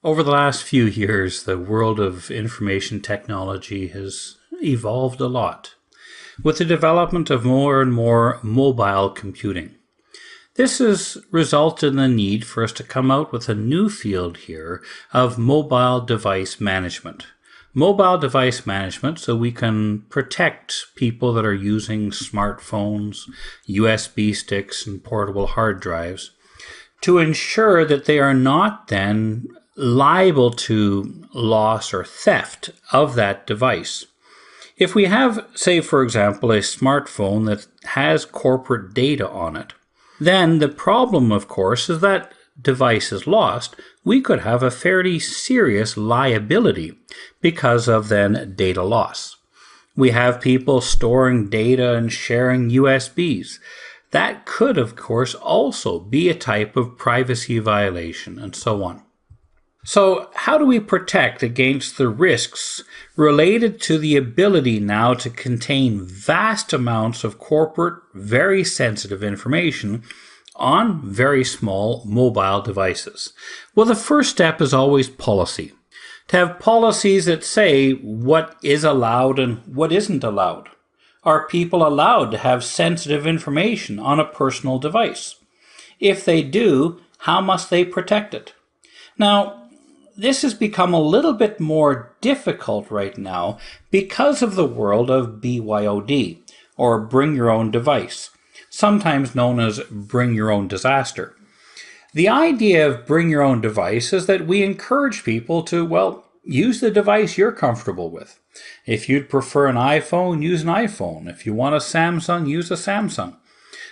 Over the last few years, the world of information technology has evolved a lot, with the development of more and more mobile computing. This has resulted in the need for us to come out with a new field here of mobile device management. Mobile device management so we can protect people that are using smartphones, USB sticks, and portable hard drives to ensure that they are not then liable to loss or theft of that device. If we have, say for example, a smartphone that has corporate data on it, then the problem, of course, is that device is lost. We could have a fairly serious liability because of then data loss. We have people storing data and sharing USBs. That could, of course, also be a type of privacy violation and so on. So how do we protect against the risks related to the ability now to contain vast amounts of corporate, very sensitive information on very small mobile devices? Well, the first step is always policy. To have policies that say what is allowed and what isn't allowed. Are people allowed to have sensitive information on a personal device? If they do, how must they protect it? Now, this has become a little bit more difficult right now because of the world of BYOD, or bring your own device, sometimes known as bring your own disaster. The idea of bring your own device is that we encourage people to, well, use the device you're comfortable with. If you'd prefer an iPhone, use an iPhone. If you want a Samsung, use a Samsung.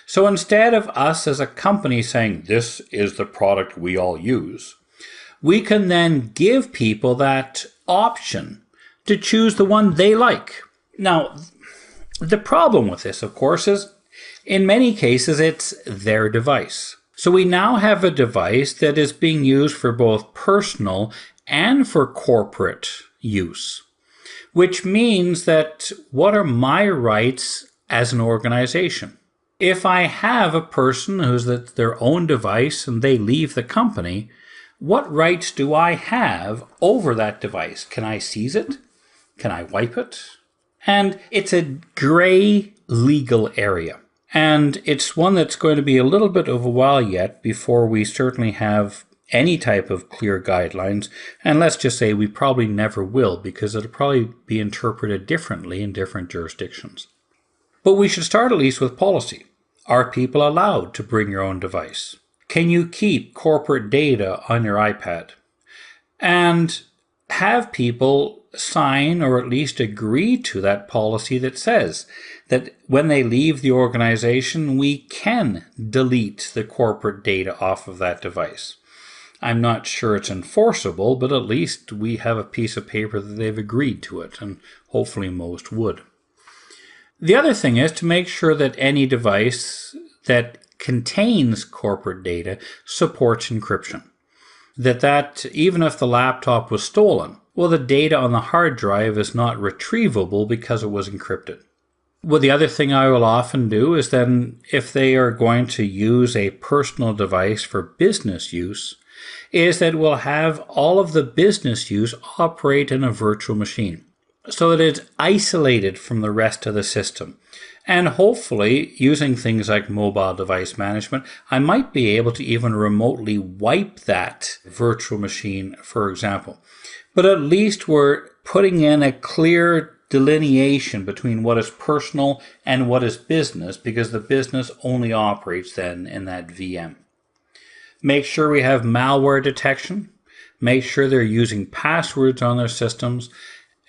So instead of us as a company saying, this is the product we all use, we can then give people that option to choose the one they like. Now, the problem with this, of course, is in many cases it's their device. So we now have a device that is being used for both personal and for corporate use, which means that what are my rights as an organization? If I have a person who's their own device and they leave the company, what rights do I have over that device? Can I seize it? Can I wipe it? And it's a gray legal area. And it's one that's going to be a little bit of a while yet before we certainly have any type of clear guidelines. And let's just say we probably never will, because it'll probably be interpreted differently in different jurisdictions. But we should start at least with policy. Are people allowed to bring your own device? Can you keep corporate data on your iPad? And have people sign or at least agree to that policy that says that when they leave the organization, we can delete the corporate data off of that device. I'm not sure it's enforceable, but at least we have a piece of paper that they've agreed to it, and hopefully most would. The other thing is to make sure that any device that contains corporate data supports encryption. That even if the laptop was stolen, well, the data on the hard drive is not retrievable because it was encrypted. Well, the other thing I will often do is then, if they are going to use a personal device for business use, is that we'll have all of the business use operate in a virtual machine, so that it's isolated from the rest of the system. And hopefully, using things like mobile device management, I might be able to even remotely wipe that virtual machine, for example. But at least we're putting in a clear delineation between what is personal and what is business, because the business only operates then in that VM. Make sure we have malware detection. Make sure they're using passwords on their systems,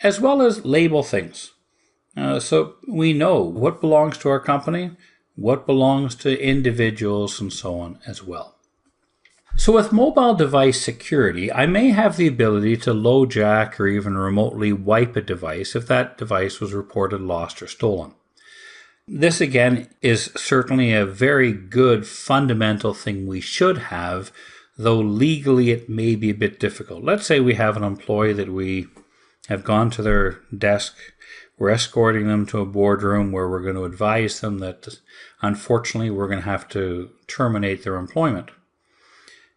as well as label things. So we know what belongs to our company, what belongs to individuals, and so on as well. So with mobile device security, I may have the ability to LoJack or even remotely wipe a device if that device was reported lost or stolen. This again is certainly a very good fundamental thing we should have, though legally it may be a bit difficult. Let's say we have an employee that we have gone to their desk. We're escorting them to a boardroom where we're going to advise them that, unfortunately, we're going to have to terminate their employment.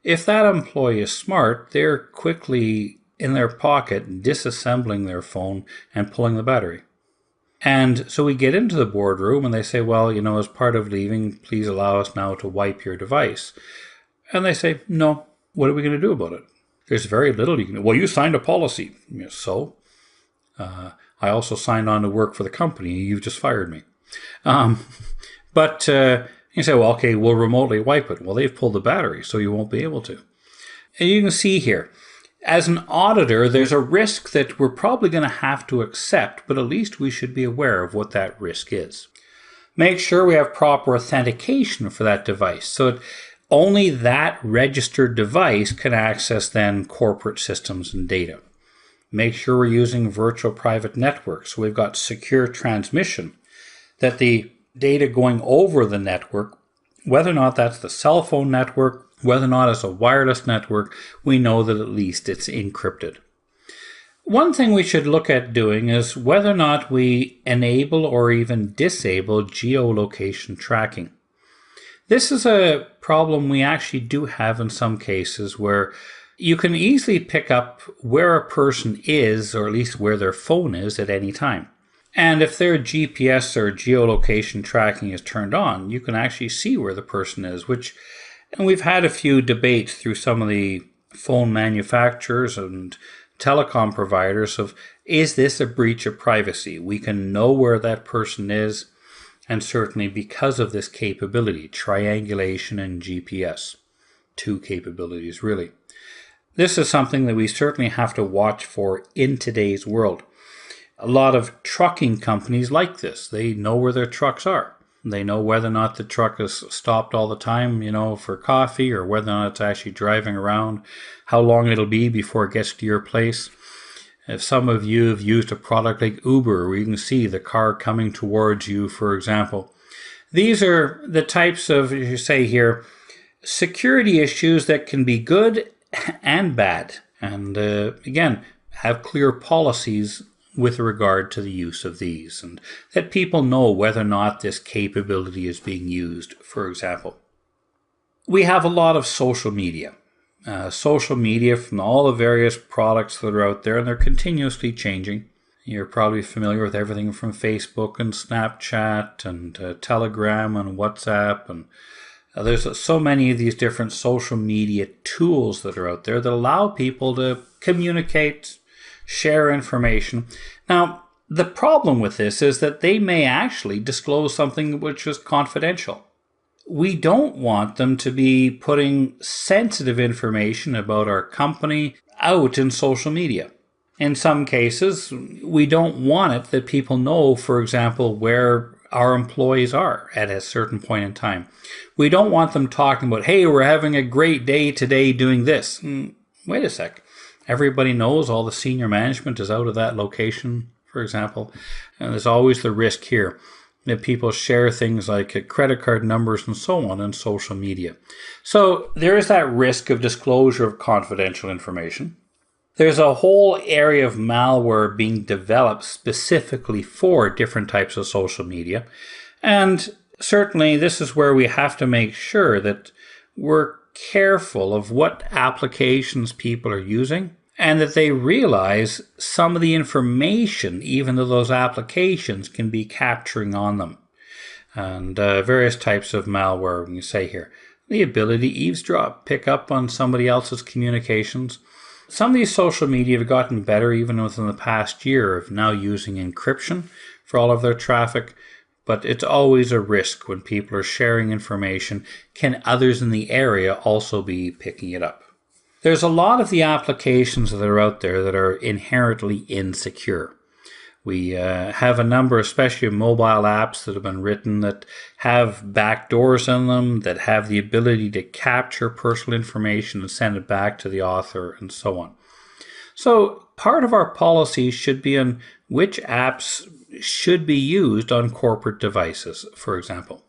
If that employee is smart, they're quickly in their pocket disassembling their phone and pulling the battery. And so we get into the boardroom and they say, well, as part of leaving, please allow us now to wipe your device. And they say, no, what are we going to do about it? There's very little you can do. Well, you signed a policy. So? I also signed on to work for the company. You've just fired me. But you say, well, okay, we'll remotely wipe it. Well, they've pulled the battery, so you won't be able to. And you can see here, as an auditor, there's a risk that we're probably going to have to accept, but at least we should be aware of what that risk is. Make sure we have proper authentication for that device, so that only that registered device can access then corporate systems and data. Make sure we're using virtual private networks, so we've got secure transmission, that the data going over the network, whether or not that's the cell phone network, whether or not it's a wireless network, we know that at least it's encrypted. One thing we should look at doing is whether or not we enable or even disable geolocation tracking. This is a problem we actually do have in some cases where you can easily pick up where a person is, or at least where their phone is at any time. And if their GPS or geolocation tracking is turned on, you can actually see where the person is, and we've had a few debates through some of the phone manufacturers and telecom providers of, is this a breach of privacy? We can know where that person is, and certainly because of this capability, triangulation and GPS, two capabilities really. This is something that we certainly have to watch for in today's world. A lot of trucking companies like this. They know where their trucks are. They know whether or not the truck is stopped all the time, for coffee, or whether or not it's actually driving around, how long it'll be before it gets to your place. If some of you have used a product like Uber, where you can see the car coming towards you, for example. These are the types of, as you say here, security issues that can be good and bad. And again, have clear policies with regard to the use of these, and that people know whether or not this capability is being used, for example. We have a lot of social media. Social media from all the various products that are out there, and they're continuously changing. You're probably familiar with everything from Facebook and Snapchat and Telegram and WhatsApp, and there's so many of these different social media tools that are out there that allow people to communicate, share information. Now, the problem with this is that they may actually disclose something which is confidential. We don't want them to be putting sensitive information about our company out in social media. In some cases, we don't want it that people know, for example, where our employees are at a certain point in time. We don't want them talking about, hey, we're having a great day today doing this. Wait a sec. Everybody knows all the senior management is out of that location, for example. And there's always the risk here that people share things like credit card numbers and so on social media. So there is that risk of disclosure of confidential information. There's a whole area of malware being developed specifically for different types of social media. And certainly this is where we have to make sure that we're careful of what applications people are using, and that they realize some of the information, even though those applications can be capturing on them. And various types of malware, we say here. The ability to eavesdrop, pick up on somebody else's communications. Some of these social media have gotten better even within the past year of now using encryption for all of their traffic. But it's always a risk when people are sharing information. Can others in the area also be picking it up? There's a lot of the applications that are out there that are inherently insecure. We have a number, especially of mobile apps that have been written that have backdoors in them, that have the ability to capture personal information and send it back to the author and so on. So part of our policy should be on which apps should be used on corporate devices, for example.